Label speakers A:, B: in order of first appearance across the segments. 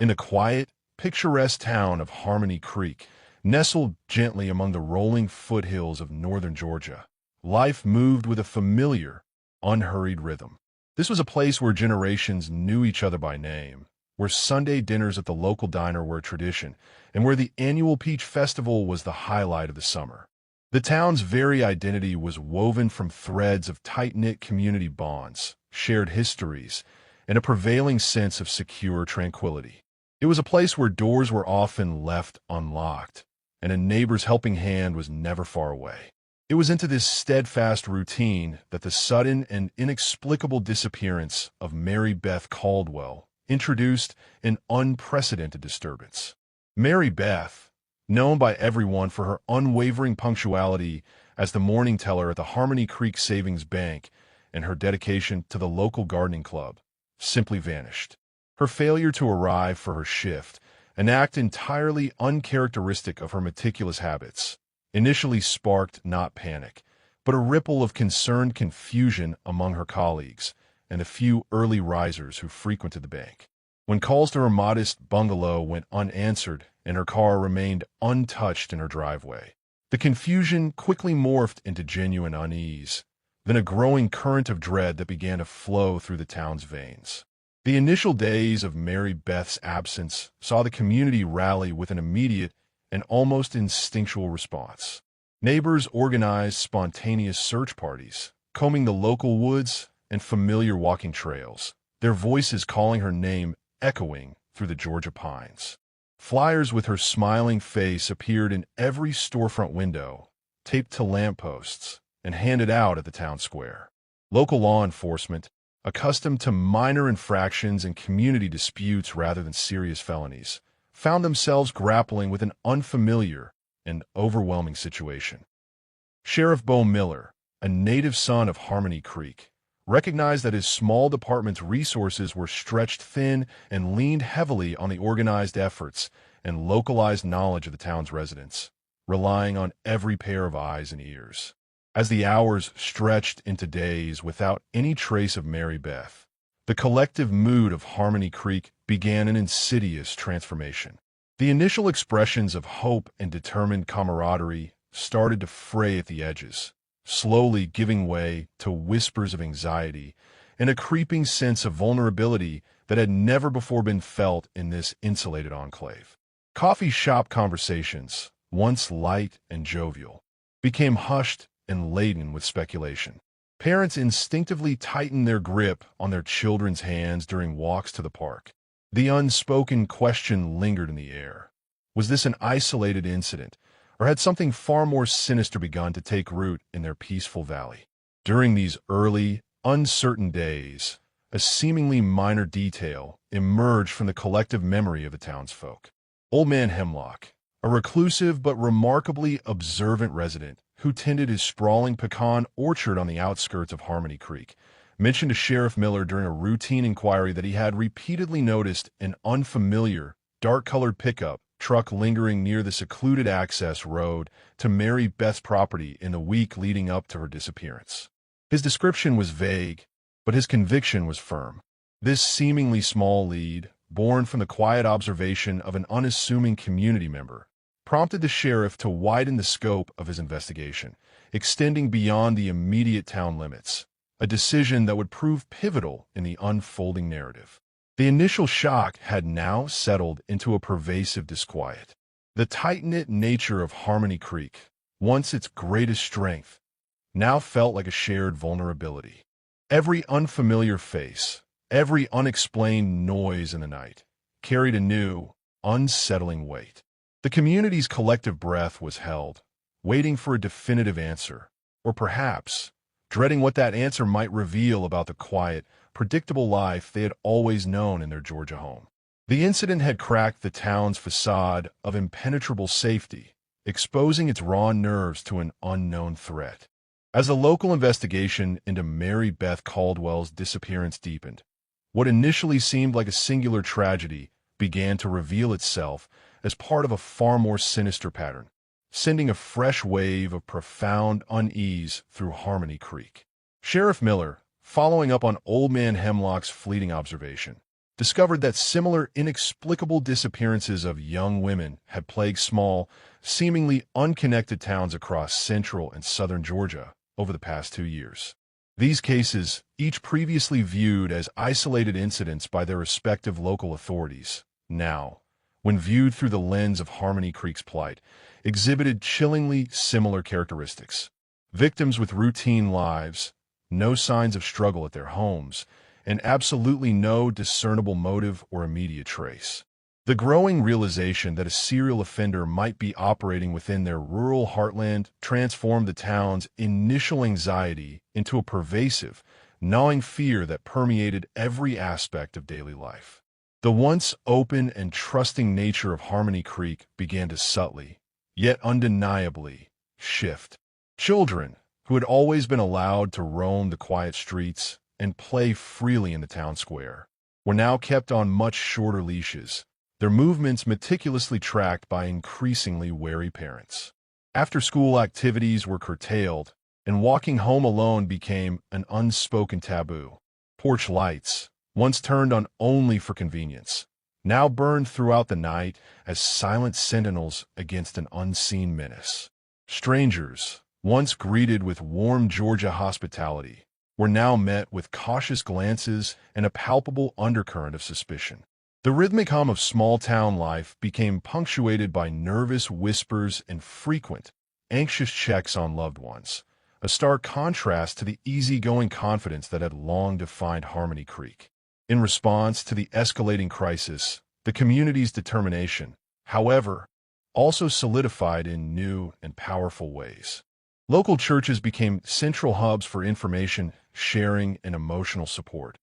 A: In the quiet, picturesque town of Harmony Creek, nestled gently among the rolling foothills of northern Georgia, life moved with a familiar, unhurried rhythm. This was a place where generations knew each other by name, where Sunday dinners at the local diner were a tradition, and where the annual Peach Festival was the highlight of the summer. The town's very identity was woven from threads of tight-knit community bonds, shared histories, and a prevailing sense of secure tranquility. It was a place where doors were often left unlocked, and a neighbor's helping hand was never far away. It was into this steadfast routine that the sudden and inexplicable disappearance of Mary Beth Caldwell introduced an unprecedented disturbance. Mary Beth, known by everyone for her unwavering punctuality as the morning teller at the Harmony Creek Savings Bank and her dedication to the local gardening club, simply vanished. Her failure to arrive for her shift, an act entirely uncharacteristic of her meticulous habits, initially sparked not panic, but a ripple of concerned confusion among her colleagues and the few early risers who frequented the bank. When calls to her modest bungalow went unanswered and her car remained untouched in her driveway, the confusion quickly morphed into genuine unease, then a growing current of dread that began to flow through the town's veins. The initial days of Mary Beth's absence saw the community rally with an immediate and almost instinctual response. Neighbors organized spontaneous search parties, combing the local woods and familiar walking trails, their voices calling her name echoing through the Georgia pines. Flyers with her smiling face appeared in every storefront window, taped to lampposts, and handed out at the town square. Local law enforcement, accustomed to minor infractions and community disputes rather than serious felonies, found themselves grappling with an unfamiliar and overwhelming situation. Sheriff Bo Miller, a native son of Harmony Creek, recognized that his small department's resources were stretched thin and leaned heavily on the organized efforts and localized knowledge of the town's residents, relying on every pair of eyes and ears. As the hours stretched into days without any trace of Mary Beth, the collective mood of Harmony Creek began an insidious transformation. The initial expressions of hope and determined camaraderie started to fray at the edges, slowly giving way to whispers of anxiety and a creeping sense of vulnerability that had never before been felt in this insulated enclave. Coffee shop conversations, once light and jovial, became hushed and laden with speculation. Parents instinctively tightened their grip on their children's hands during walks to the park. The unspoken question lingered in the air. Was this an isolated incident, or had something far more sinister begun to take root in their peaceful valley? During these early, uncertain days, a seemingly minor detail emerged from the collective memory of the townsfolk. Old Man Hemlock, a reclusive but remarkably observant resident who tended his sprawling pecan orchard on the outskirts of Harmony Creek, mentioned to Sheriff Miller during a routine inquiry that he had repeatedly noticed an unfamiliar, dark-colored pickup truck lingering near the secluded access road to Mary Beth's property in the week leading up to her disappearance. His description was vague, but his conviction was firm. This seemingly small lead, born from the quiet observation of an unassuming community member, prompted the sheriff to widen the scope of his investigation, extending beyond the immediate town limits, a decision that would prove pivotal in the unfolding narrative. The initial shock had now settled into a pervasive disquiet. The tight-knit nature of Harmony Creek, once its greatest strength, now felt like a shared vulnerability. Every unfamiliar face, every unexplained noise in the night, carried a new, unsettling weight. The community's collective breath was held, waiting for a definitive answer, or perhaps dreading what that answer might reveal about the quiet, predictable life they had always known in their Georgia home. The incident had cracked the town's facade of impenetrable safety, exposing its raw nerves to an unknown threat. As the local investigation into Mary Beth Caldwell's disappearance deepened, what initially seemed like a singular tragedy began to reveal itself as part of a far more sinister pattern, sending a fresh wave of profound unease through Harmony Creek. Sheriff Miller, following up on Old Man Hemlock's fleeting observation, discovered that similar inexplicable disappearances of young women had plagued small, seemingly unconnected towns across central and southern Georgia over the past 2 years. These cases, each previously viewed as isolated incidents by their respective local authorities, now, when viewed through the lens of Harmony Creek's plight, exhibited chillingly similar characteristics. Victims with routine lives, no signs of struggle at their homes, and absolutely no discernible motive or immediate trace. The growing realization that a serial offender might be operating within their rural heartland transformed the town's initial anxiety into a pervasive, gnawing fear that permeated every aspect of daily life. The once open and trusting nature of Harmony Creek began to subtly, yet undeniably, shift. Children, who had always been allowed to roam the quiet streets and play freely in the town square, were now kept on much shorter leashes, their movements meticulously tracked by increasingly wary parents. After-school activities were curtailed, and walking home alone became an unspoken taboo. Porch lights, once turned on only for convenience, now burned throughout the night as silent sentinels against an unseen menace. Strangers, once greeted with warm Georgia hospitality, were now met with cautious glances and a palpable undercurrent of suspicion. The rhythmic hum of small-town life became punctuated by nervous whispers and frequent, anxious checks on loved ones, a stark contrast to the easygoing confidence that had long defined Harmony Creek. In response to the escalating crisis, the community's determination, however, also solidified in new and powerful ways. Local churches became central hubs for information, sharing, and emotional support,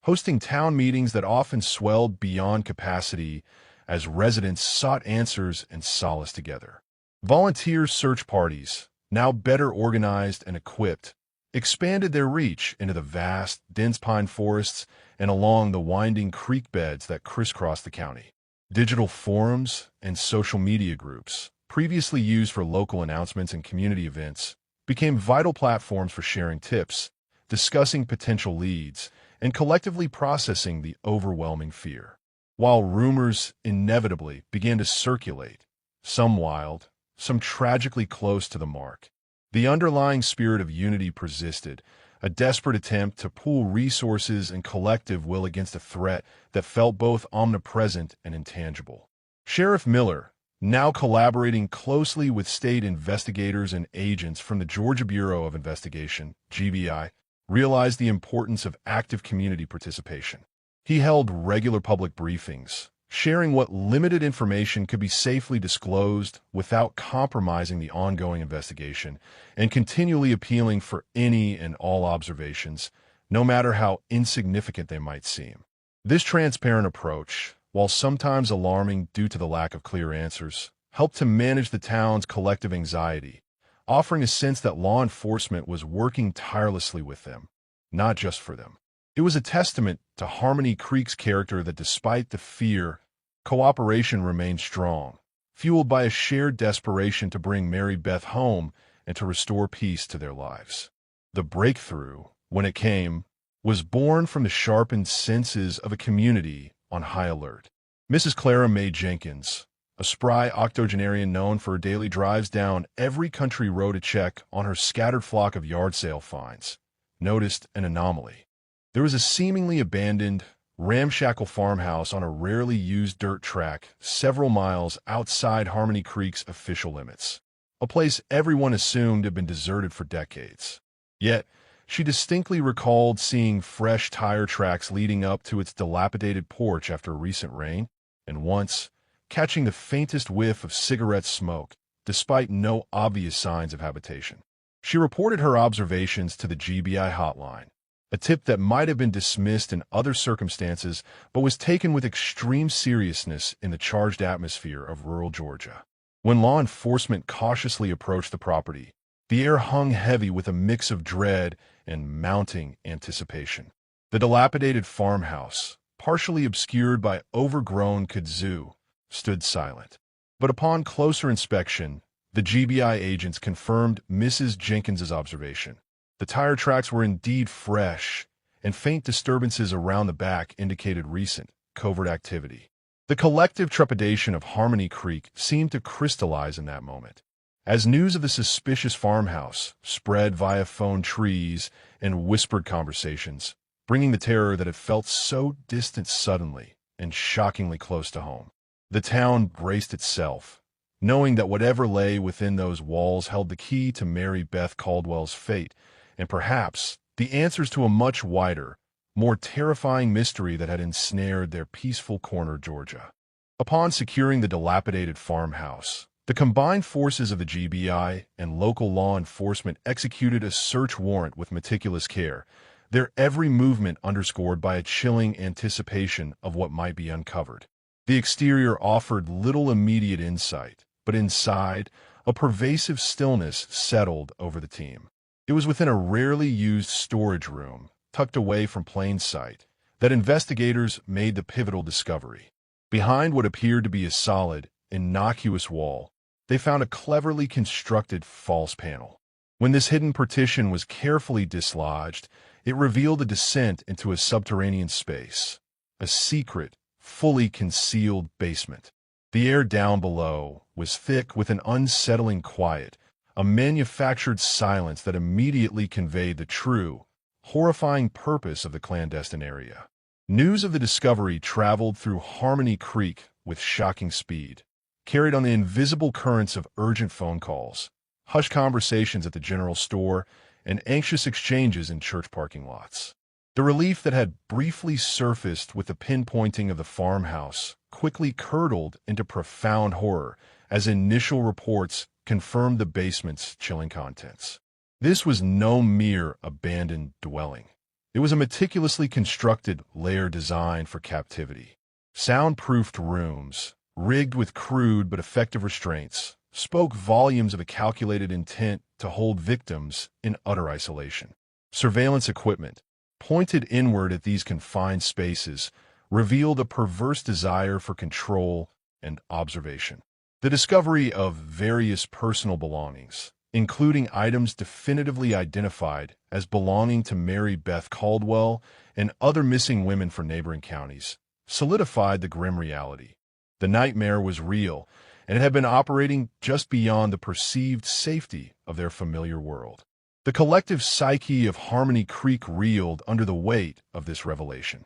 A: hosting town meetings that often swelled beyond capacity as residents sought answers and solace together. Volunteer search parties, now better organized and equipped, expanded their reach into the vast, dense pine forests and along the winding creek beds that crisscross the county. Digital forums and social media groups, previously used for local announcements and community events, became vital platforms for sharing tips, discussing potential leads, and collectively processing the overwhelming fear. While rumors inevitably began to circulate, some wild, some tragically close to the mark, the underlying spirit of unity persisted, a desperate attempt to pool resources and collective will against a threat that felt both omnipresent and intangible. Sheriff Miller, now collaborating closely with state investigators and agents from the Georgia Bureau of Investigation, GBI, realized the importance of active community participation. He held regular public briefings, sharing what limited information could be safely disclosed without compromising the ongoing investigation, and continually appealing for any and all observations, no matter how insignificant they might seem. This transparent approach, while sometimes alarming due to the lack of clear answers, helped to manage the town's collective anxiety, offering a sense that law enforcement was working tirelessly with them, not just for them. It was a testament to Harmony Creek's character that despite the fear, cooperation remained strong, fueled by a shared desperation to bring Mary Beth home and to restore peace to their lives. The breakthrough, when it came, was born from the sharpened senses of a community on high alert. Mrs. Clara Mae Jenkins, a spry octogenarian known for her daily drives down every country road to check on her scattered flock of yard sale finds, noticed an anomaly. There was a seemingly abandoned, ramshackle farmhouse on a rarely used dirt track several miles outside Harmony Creek's official limits, a place everyone assumed had been deserted for decades. Yet, she distinctly recalled seeing fresh tire tracks leading up to its dilapidated porch after a recent rain, and once, catching the faintest whiff of cigarette smoke, despite no obvious signs of habitation. She reported her observations to the GBI hotline, a tip that might have been dismissed in other circumstances but was taken with extreme seriousness in the charged atmosphere of rural Georgia. When law enforcement cautiously approached the property, the air hung heavy with a mix of dread and mounting anticipation. The dilapidated farmhouse, partially obscured by overgrown kudzu, stood silent. But upon closer inspection, the GBI agents confirmed Mrs. Jenkins's observation. The tire tracks were indeed fresh, and faint disturbances around the back indicated recent, covert activity. The collective trepidation of Harmony Creek seemed to crystallize in that moment. As news of the suspicious farmhouse spread via phone trees and whispered conversations, bringing the terror that had felt so distant suddenly and shockingly close to home. The town braced itself, knowing that whatever lay within those walls held the key to Mary Beth Caldwell's fate, and perhaps the answers to a much wider, more terrifying mystery that had ensnared their peaceful corner Georgia. Upon securing the dilapidated farmhouse, the combined forces of the GBI and local law enforcement executed a search warrant with meticulous care, their every movement underscored by a chilling anticipation of what might be uncovered. The exterior offered little immediate insight, but inside, a pervasive stillness settled over the team. It was within a rarely used storage room, tucked away from plain sight, that investigators made the pivotal discovery. Behind what appeared to be a solid, innocuous wall, they found a cleverly constructed false panel. When this hidden partition was carefully dislodged, it revealed a descent into a subterranean space, a secret, fully concealed basement. The air down below was thick with an unsettling quiet, a manufactured silence that immediately conveyed the true, horrifying purpose of the clandestine area. News of the discovery traveled through Harmony Creek with shocking speed, carried on the invisible currents of urgent phone calls, hushed conversations at the general store, and anxious exchanges in church parking lots. The relief that had briefly surfaced with the pinpointing of the farmhouse quickly curdled into profound horror as initial reports confirmed the basement's chilling contents. This was no mere abandoned dwelling. It was a meticulously constructed lair designed for captivity. Soundproofed rooms, rigged with crude but effective restraints, spoke volumes of a calculated intent to hold victims in utter isolation. Surveillance equipment, pointed inward at these confined spaces, revealed a perverse desire for control and observation. The discovery of various personal belongings, including items definitively identified as belonging to Mary Beth Caldwell and other missing women from neighboring counties, solidified the grim reality. The nightmare was real, and it had been operating just beyond the perceived safety of their familiar world. The collective psyche of Harmony Creek reeled under the weight of this revelation.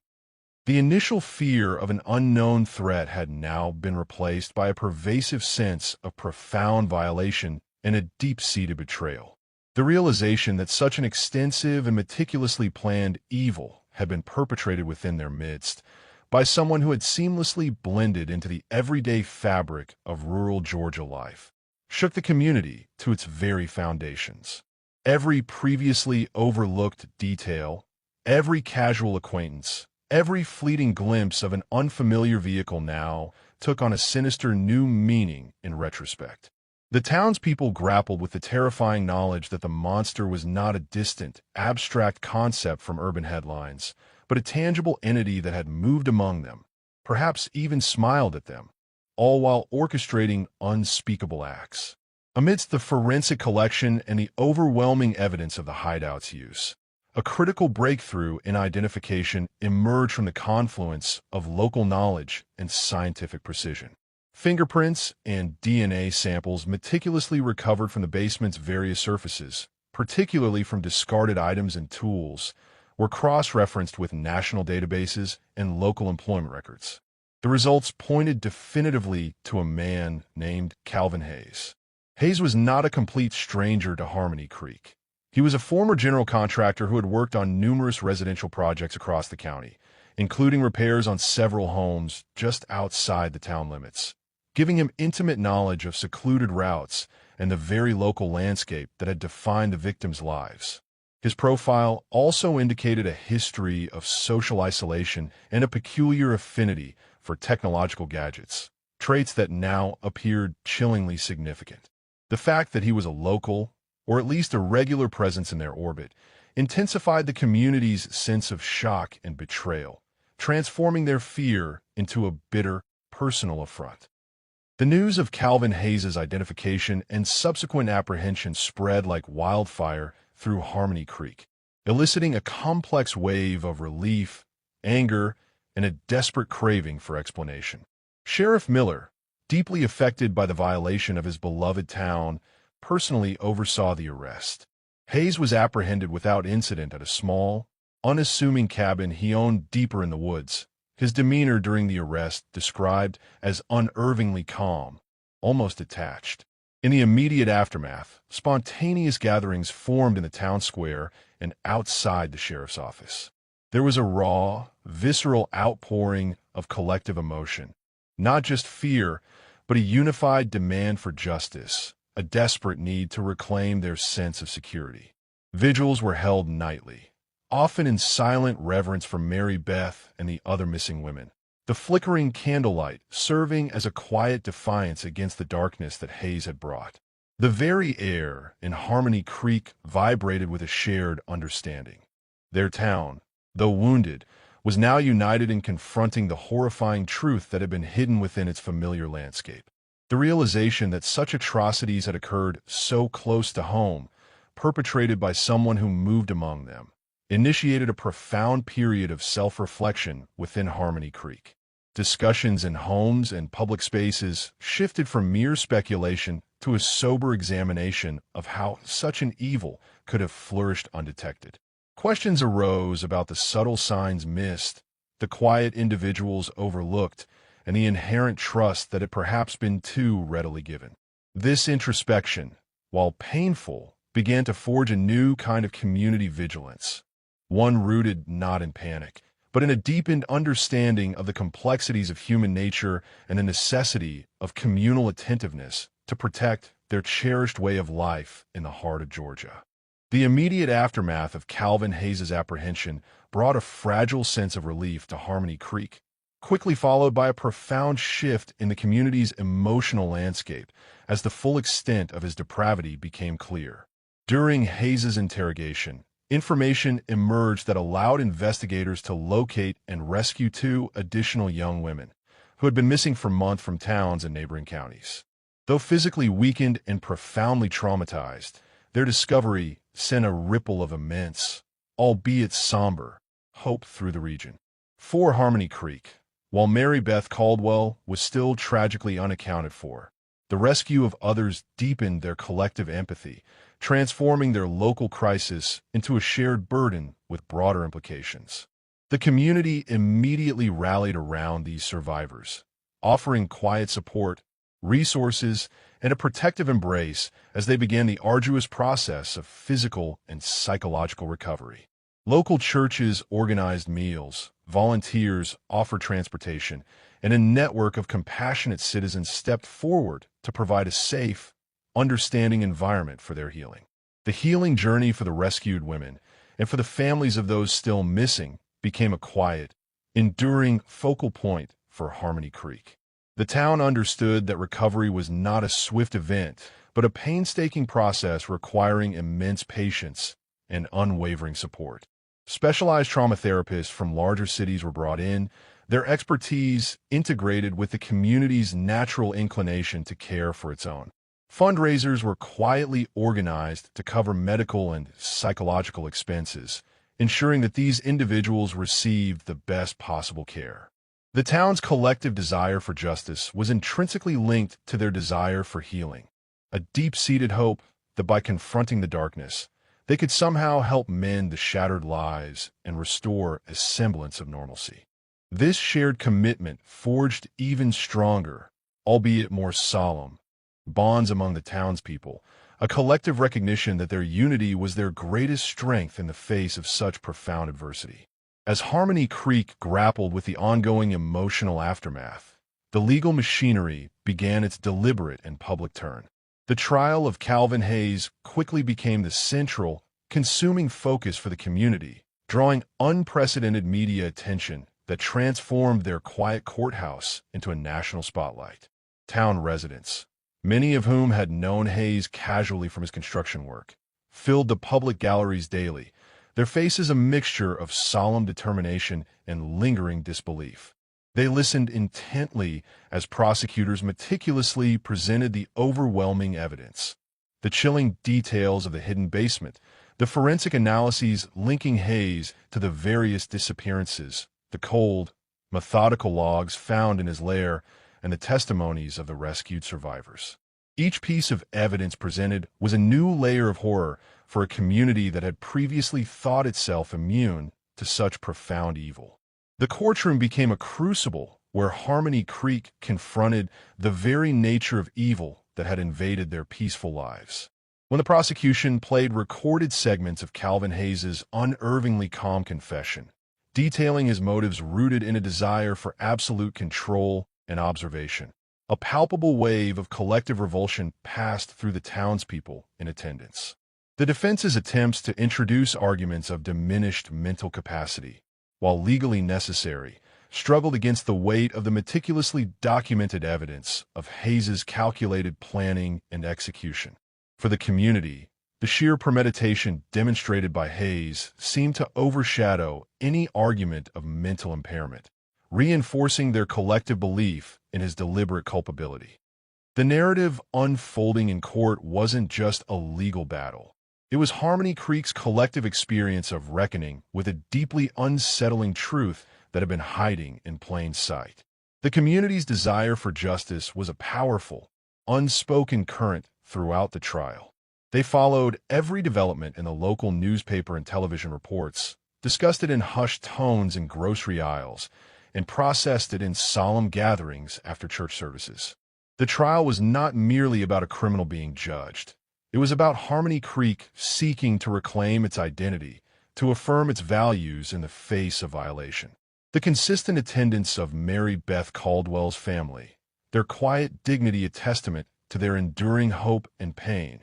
A: The initial fear of an unknown threat had now been replaced by a pervasive sense of profound violation and a deep-seated betrayal. The realization that such an extensive and meticulously planned evil had been perpetrated within their midst by someone who had seamlessly blended into the everyday fabric of rural Georgia life shook the community to its very foundations. Every previously overlooked detail, every casual acquaintance, every fleeting glimpse of an unfamiliar vehicle now took on a sinister new meaning in retrospect. The townspeople grappled with the terrifying knowledge that the monster was not a distant, abstract concept from urban headlines, but a tangible entity that had moved among them, perhaps even smiled at them, all while orchestrating unspeakable acts. Amidst the forensic collection and the overwhelming evidence of the hideout's use, a critical breakthrough in identification emerged from the confluence of local knowledge and scientific precision. Fingerprints and DNA samples meticulously recovered from the basement's various surfaces, particularly from discarded items and tools, were cross-referenced with national databases and local employment records. The results pointed definitively to a man named Calvin Hayes. Hayes was not a complete stranger to Harmony Creek. He was a former general contractor who had worked on numerous residential projects across the county, including repairs on several homes just outside the town limits, giving him intimate knowledge of secluded routes and the very local landscape that had defined the victims' lives. His profile also indicated a history of social isolation and a peculiar affinity for technological gadgets, traits that now appeared chillingly significant. The fact that he was a local, or at least a regular presence in their orbit, intensified the community's sense of shock and betrayal, transforming their fear into a bitter, personal affront. The news of Calvin Hayes' identification and subsequent apprehension spread like wildfire through Harmony Creek, eliciting a complex wave of relief, anger, and a desperate craving for explanation. Sheriff Miller, deeply affected by the violation of his beloved town, personally oversaw the arrest. Hayes was apprehended without incident at a small, unassuming cabin he owned deeper in the woods. His demeanor during the arrest described as unervingly calm, almost detached. In the immediate aftermath, spontaneous gatherings formed in the town square and outside the sheriff's office. There was a raw, visceral outpouring of collective emotion. Not just fear, but a unified demand for justice, a desperate need to reclaim their sense of security. Vigils were held nightly, often in silent reverence for Mary Beth and the other missing women, the flickering candlelight serving as a quiet defiance against the darkness that Hayes had brought. The very air in Harmony Creek vibrated with a shared understanding. Their town, though wounded, was now united in confronting the horrifying truth that had been hidden within its familiar landscape. The realization that such atrocities had occurred so close to home, perpetrated by someone who moved among them, initiated a profound period of self-reflection within Harmony Creek. Discussions in homes and public spaces shifted from mere speculation to a sober examination of how such an evil could have flourished undetected. Questions arose about the subtle signs missed, the quiet individuals overlooked, and the inherent trust that had perhaps been too readily given. This introspection, while painful, began to forge a new kind of community vigilance, one rooted not in panic, but in a deepened understanding of the complexities of human nature and the necessity of communal attentiveness to protect their cherished way of life in the heart of Georgia. The immediate aftermath of Calvin Hayes' apprehension brought a fragile sense of relief to Harmony Creek, quickly followed by a profound shift in the community's emotional landscape as the full extent of his depravity became clear. During Hayes' interrogation, information emerged that allowed investigators to locate and rescue 2 additional young women who had been missing for months from towns and neighboring counties. Though physically weakened and profoundly traumatized, their discovery sent a ripple of immense, albeit somber, hope through the region. For Harmony Creek, while Mary Beth Caldwell was still tragically unaccounted for, the rescue of others deepened their collective empathy, transforming their local crisis into a shared burden with broader implications. The community immediately rallied around these survivors, offering quiet support, resources, and a protective embrace as they began the arduous process of physical and psychological recovery. Local churches organized meals, volunteers offered transportation, and a network of compassionate citizens stepped forward to provide a safe, understanding environment for their healing. The healing journey for the rescued women and for the families of those still missing became a quiet, enduring focal point for Harmony Creek. The town understood that recovery was not a swift event, but a painstaking process requiring immense patience and unwavering support. Specialized trauma therapists from larger cities were brought in, their expertise integrated with the community's natural inclination to care for its own. Fundraisers were quietly organized to cover medical and psychological expenses, ensuring that these individuals received the best possible care. The town's collective desire for justice was intrinsically linked to their desire for healing, a deep-seated hope that by confronting the darkness, they could somehow help mend the shattered lives and restore a semblance of normalcy. This shared commitment forged even stronger, albeit more solemn, bonds among the townspeople, a collective recognition that their unity was their greatest strength in the face of such profound adversity. As Harmony Creek grappled with the ongoing emotional aftermath, the legal machinery began its deliberate and public turn. The trial of Calvin Hayes quickly became the central, consuming focus for the community, drawing unprecedented media attention that transformed their quiet courthouse into a national spotlight. Town residents, many of whom had known Hayes casually from his construction work, filled the public galleries daily, their faces a mixture of solemn determination and lingering disbelief. They listened intently as prosecutors meticulously presented the overwhelming evidence, the chilling details of the hidden basement, the forensic analyses linking Hayes to the various disappearances, the cold, methodical logs found in his lair, and the testimonies of the rescued survivors. Each piece of evidence presented was a new layer of horror for a community that had previously thought itself immune to such profound evil. The courtroom became a crucible where Harmony Creek confronted the very nature of evil that had invaded their peaceful lives. When the prosecution played recorded segments of Calvin Hayes's unervingly calm confession, detailing his motives rooted in a desire for absolute control and observation, a palpable wave of collective revulsion passed through the townspeople in attendance. The defense's attempts to introduce arguments of diminished mental capacity, while legally necessary, struggled against the weight of the meticulously documented evidence of Hayes's calculated planning and execution. For the community, the sheer premeditation demonstrated by Hayes seemed to overshadow any argument of mental impairment, reinforcing their collective belief in his deliberate culpability. The narrative unfolding in court wasn't just a legal battle. It was Harmony Creek's collective experience of reckoning with a deeply unsettling truth that had been hiding in plain sight. The community's desire for justice was a powerful, unspoken current throughout the trial. They followed every development in the local newspaper and television reports, discussed it in hushed tones in grocery aisles, and processed it in solemn gatherings after church services. The trial was not merely about a criminal being judged. It was about Harmony Creek seeking to reclaim its identity, to affirm its values in the face of violation. The consistent attendance of Mary Beth Caldwell's family, their quiet dignity a testament to their enduring hope and pain,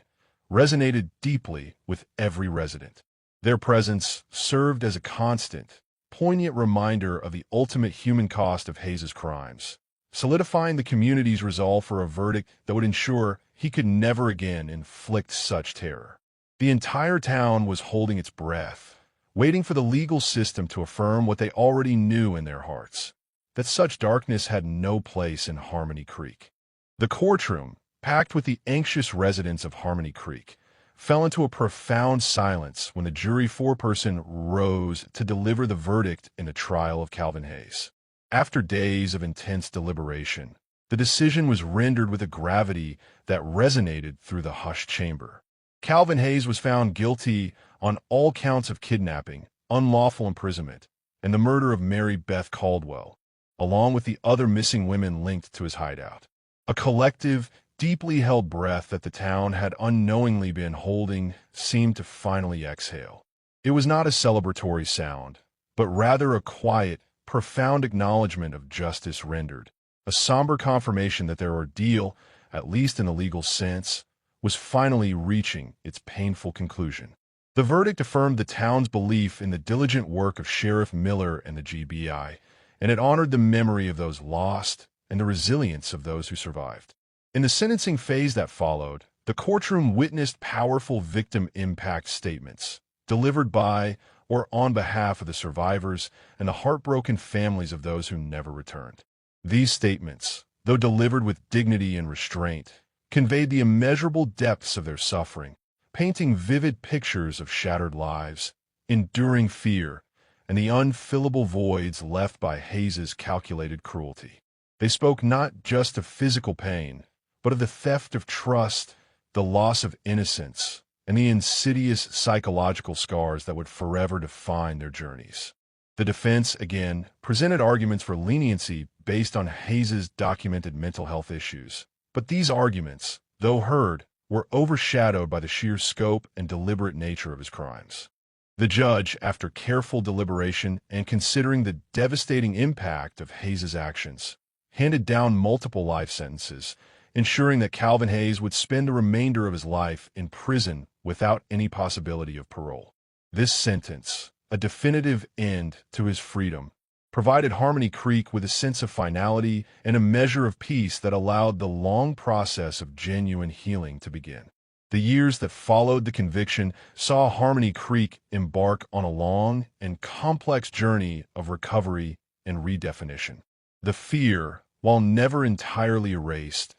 A: resonated deeply with every resident. Their presence served as a constant, poignant reminder of the ultimate human cost of Hayes's crimes, solidifying the community's resolve for a verdict that would ensure he could never again inflict such terror. The entire town was holding its breath, waiting for the legal system to affirm what they already knew in their hearts, that such darkness had no place in Harmony Creek. The courtroom, packed with the anxious residents of Harmony Creek, fell into a profound silence when the jury foreperson rose to deliver the verdict in the trial of Calvin Hayes. After days of intense deliberation, the decision was rendered with a gravity that resonated through the hushed chamber. Calvin Hayes was found guilty on all counts of kidnapping, unlawful imprisonment, and the murder of Mary Beth Caldwell, along with the other missing women linked to his hideout. A collective, deeply held breath that the town had unknowingly been holding seemed to finally exhale. It was not a celebratory sound, but rather a quiet, profound acknowledgement of justice rendered, a somber confirmation that their ordeal, at least in the legal sense, was finally reaching its painful conclusion. The verdict affirmed the town's belief in the diligent work of Sheriff Miller and the GBI, and it honored the memory of those lost and the resilience of those who survived. In the sentencing phase that followed, the courtroom witnessed powerful victim impact statements, delivered by or on behalf of the survivors and the heartbroken families of those who never returned. These statements, though delivered with dignity and restraint, conveyed the immeasurable depths of their suffering, painting vivid pictures of shattered lives, enduring fear, and the unfillable voids left by Hayes's calculated cruelty. They spoke not just of physical pain, but of the theft of trust, the loss of innocence, and the insidious psychological scars that would forever define their journeys. The defense, again, presented arguments for leniency based on Hayes's documented mental health issues. But these arguments, though heard, were overshadowed by the sheer scope and deliberate nature of his crimes. The judge, after careful deliberation and considering the devastating impact of Hayes's actions, handed down multiple life sentences, ensuring that Calvin Hayes would spend the remainder of his life in prison without any possibility of parole. This sentence, a definitive end to his freedom, provided Harmony Creek with a sense of finality and a measure of peace that allowed the long process of genuine healing to begin. The years that followed the conviction saw Harmony Creek embark on a long and complex journey of recovery and redefinition. The fear, while never entirely erased,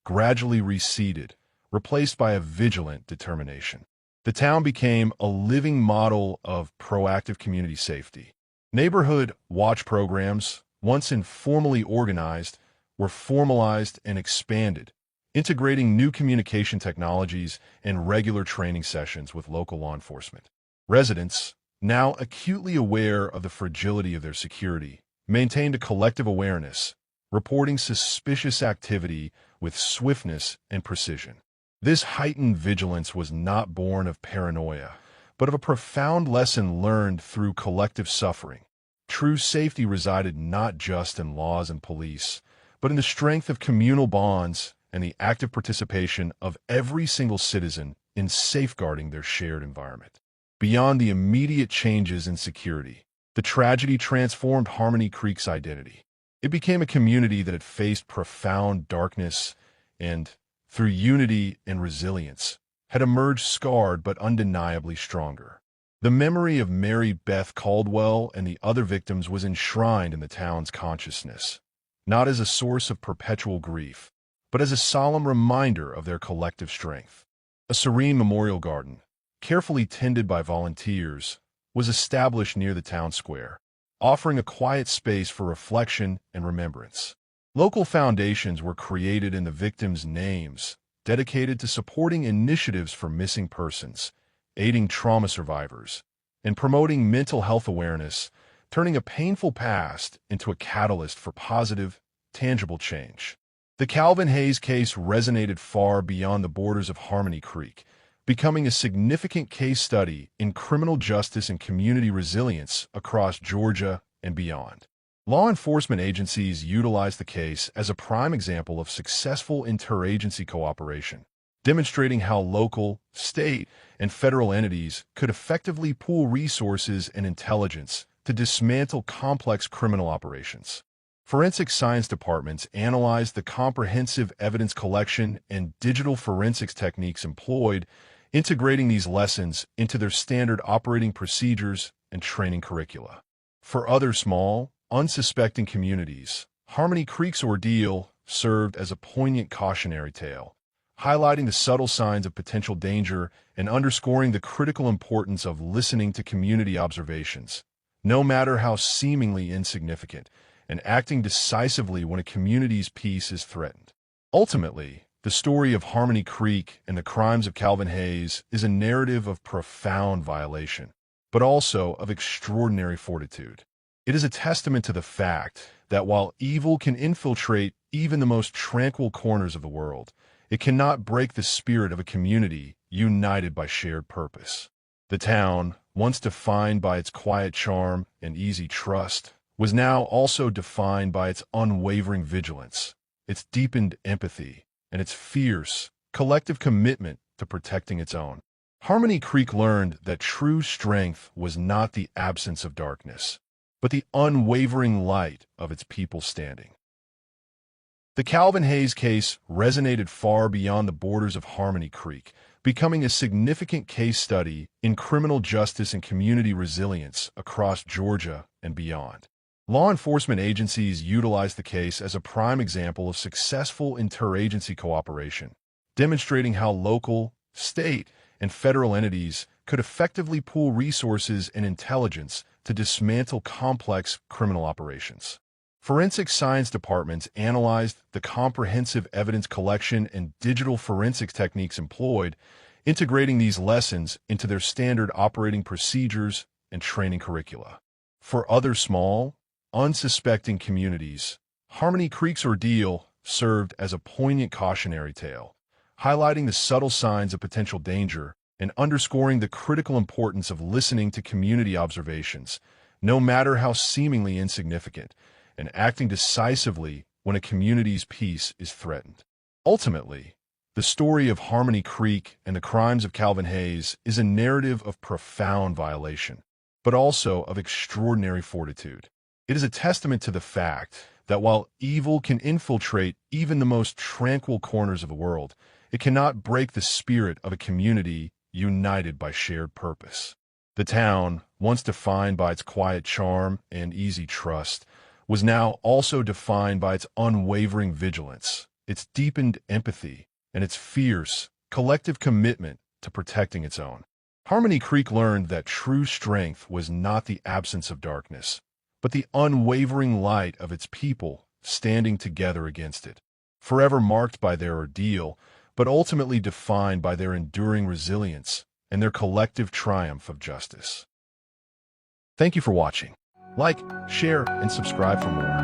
A: gradually receded, replaced by a vigilant determination. The town became a living model of proactive community safety. Neighborhood watch programs, once informally organized, were formalized and expanded, integrating new communication technologies and regular training sessions with local law enforcement. Residents, now acutely aware of the fragility of their security, maintained a collective awareness, reporting suspicious activity with swiftness and precision. This heightened vigilance was not born of paranoia, but of a profound lesson learned through collective suffering. True safety resided not just in laws and police, but in the strength of communal bonds and the active participation of every single citizen in safeguarding their shared environment. Beyond the immediate changes in security, the tragedy transformed Harmony Creek's identity. It became a community that had faced profound darkness and, through unity and resilience, had emerged scarred but undeniably stronger. The memory of Mary Beth Caldwell and the other victims was enshrined in the town's consciousness, not as a source of perpetual grief, but as a solemn reminder of their collective strength. A serene memorial garden, carefully tended by volunteers, was established near the town square, offering a quiet space for reflection and remembrance. Local foundations were created in the victims' names, dedicated to supporting initiatives for missing persons, aiding trauma survivors, and promoting mental health awareness, turning a painful past into a catalyst for positive, tangible change. The Calvin Hayes case resonated far beyond the borders of Harmony Creek, becoming a significant case study in criminal justice and community resilience across Georgia and beyond. Law enforcement agencies utilized the case as a prime example of successful interagency cooperation, demonstrating how local, state, and federal entities could effectively pool resources and intelligence to dismantle complex criminal operations. Forensic science departments analyzed the comprehensive evidence collection and digital forensics techniques employed, integrating these lessons into their standard operating procedures and training curricula. For other small, unsuspecting communities, Harmony Creek's ordeal served as a poignant cautionary tale, highlighting the subtle signs of potential danger and underscoring the critical importance of listening to community observations, no matter how seemingly insignificant, and acting decisively when a community's peace is threatened. Ultimately, the story of Harmony Creek and the crimes of Calvin Hayes is a narrative of profound violation, but also of extraordinary fortitude. It is a testament to the fact that while evil can infiltrate even the most tranquil corners of the world, it cannot break the spirit of a community united by shared purpose. The town, once defined by its quiet charm and easy trust, was now also defined by its unwavering vigilance, its deepened empathy, and its fierce, collective commitment to protecting its own. Harmony Creek learned that true strength was not the absence of darkness, but the unwavering light of its people standing. The Calvin Hayes case resonated far beyond the borders of Harmony Creek, becoming a significant case study in criminal justice and community resilience across Georgia and beyond. Law enforcement agencies utilized the case as a prime example of successful interagency cooperation, demonstrating how local, state, and federal entities could effectively pool resources and intelligence to dismantle complex criminal operations. Forensic science departments analyzed the comprehensive evidence collection and digital forensics techniques employed, integrating these lessons into their standard operating procedures and training curricula. For other small, unsuspecting communities, Harmony Creek's ordeal served as a poignant cautionary tale, highlighting the subtle signs of potential danger and underscoring the critical importance of listening to community observations, no matter how seemingly insignificant, and acting decisively when a community's peace is threatened. Ultimately, the story of Harmony Creek and the crimes of Calvin Hayes is a narrative of profound violation, but also of extraordinary fortitude. It is a testament to the fact that while evil can infiltrate even the most tranquil corners of the world, it cannot break the spirit of a community united by shared purpose. The town, once defined by its quiet charm and easy trust, was now also defined by its unwavering vigilance, its deepened empathy, and its fierce, collective commitment to protecting its own. Harmony Creek learned that true strength was not the absence of darkness, but the unwavering light of its people standing together against it, forever marked by their ordeal, but ultimately defined by their enduring resilience and their collective triumph of justice. Thank you for watching. Like, share, and subscribe for more.